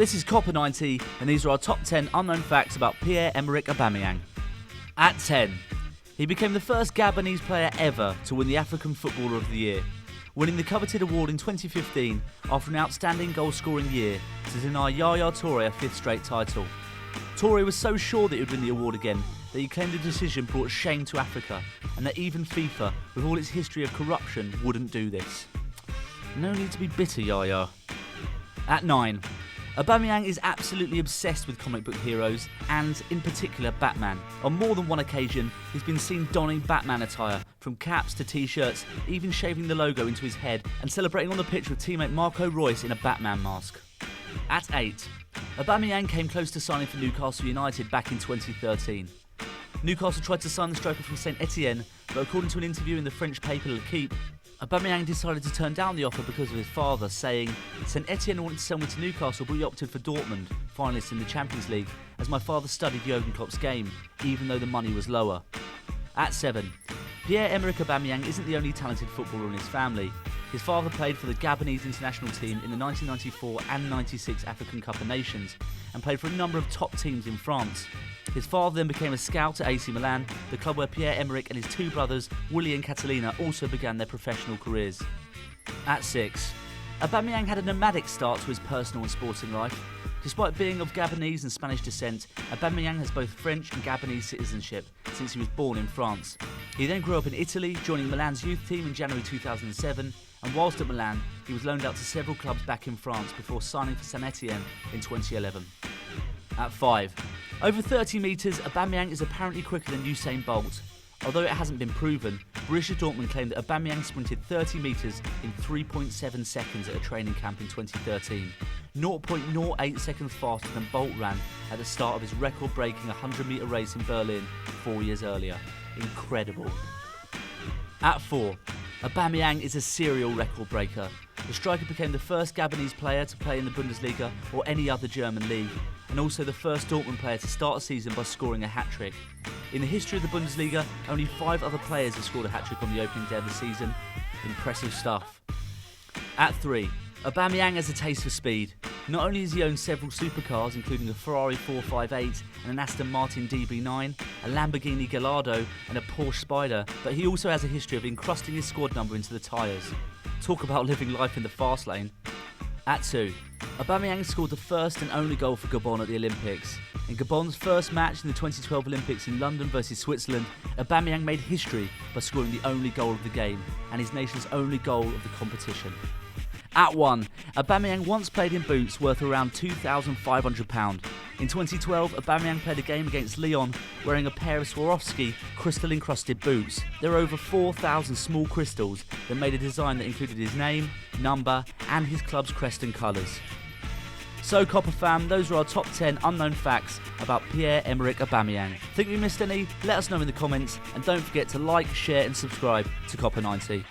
This is Copper 90, and these are our top 10 unknown facts about Pierre-Emerick Aubameyang. At 10, he became the first Gabonese player ever to win the African Footballer of the Year, winning the coveted award in 2015 after an outstanding goal-scoring year to deny Yaya Touré a fifth straight title. Touré was so sure that he would win the award again that he claimed the decision brought shame to Africa, and that even FIFA, with all its history of corruption, wouldn't do this. No need to be bitter, Yaya. At 9, Aubameyang is absolutely obsessed with comic book heroes, and in particular Batman. On more than one occasion, he's been seen donning Batman attire, from caps to t-shirts, even shaving the logo into his head and celebrating on the pitch with teammate Marco Reus in a Batman mask. At 8, Aubameyang came close to signing for Newcastle United back in 2013. Newcastle tried to sign the striker from St Etienne, but according to an interview in the French paper L'Equipe, Aubameyang decided to turn down the offer because of his father, saying, "St Etienne wanted to sell me to Newcastle, but we opted for Dortmund, finalists in the Champions League, as my father studied Jurgen Klopp's game, even though the money was lower." At 7, Pierre-Emerick Aubameyang isn't the only talented footballer in his family. His father played for the Gabonese international team in the 1994 and 96 African Cup of Nations, and played for a number of top teams in France. His father then became a scout at AC Milan, the club where Pierre-Emerick and his two brothers, Willy and Catalina, also began their professional careers. At 6, Aubameyang had a nomadic start to his personal and sporting life. Despite being of Gabonese and Spanish descent, Aubameyang has both French and Gabonese citizenship since he was born in France. He then grew up in Italy, joining Milan's youth team in January 2007, and whilst at Milan, he was loaned out to several clubs back in France before signing for St Etienne in 2011. At 5, over 30 metres, Aubameyang is apparently quicker than Usain Bolt. Although it hasn't been proven, Borussia Dortmund claimed that Aubameyang sprinted 30 metres in 3.7 seconds at a training camp in 2013, 0.08 seconds faster than Bolt ran at the start of his record-breaking 100-metre race in Berlin 4 years earlier. Incredible. At 4, Aubameyang is a serial record breaker. The striker became the first Gabonese player to play in the Bundesliga or any other German league, and also the first Dortmund player to start a season by scoring a hat-trick. In the history of the Bundesliga, only 5 other players have scored a hat-trick on the opening day of the season. Impressive stuff. At 3, Aubameyang has a taste for speed. Not only does he own several supercars, including a Ferrari 458 and an Aston Martin DB9, a Lamborghini Gallardo and a Porsche Spider, but he also has a history of encrusting his squad number into the tyres. Talk about living life in the fast lane. At 2, Aubameyang scored the first and only goal for Gabon at the Olympics. In Gabon's first match in the 2012 Olympics in London versus Switzerland, Aubameyang made history by scoring the only goal of the game and his nation's only goal of the competition. At 1, Aubameyang once played in boots worth around £2,500. In 2012, Aubameyang played a game against Lyon wearing a pair of Swarovski crystal-encrusted boots. There were over 4,000 small crystals that made a design that included his name, number and his club's crest and colours. So Copper fam, those are our top 10 unknown facts about Pierre-Emerick Aubameyang. Think we missed any? Let us know in the comments, and don't forget to like, share and subscribe to Copper 90.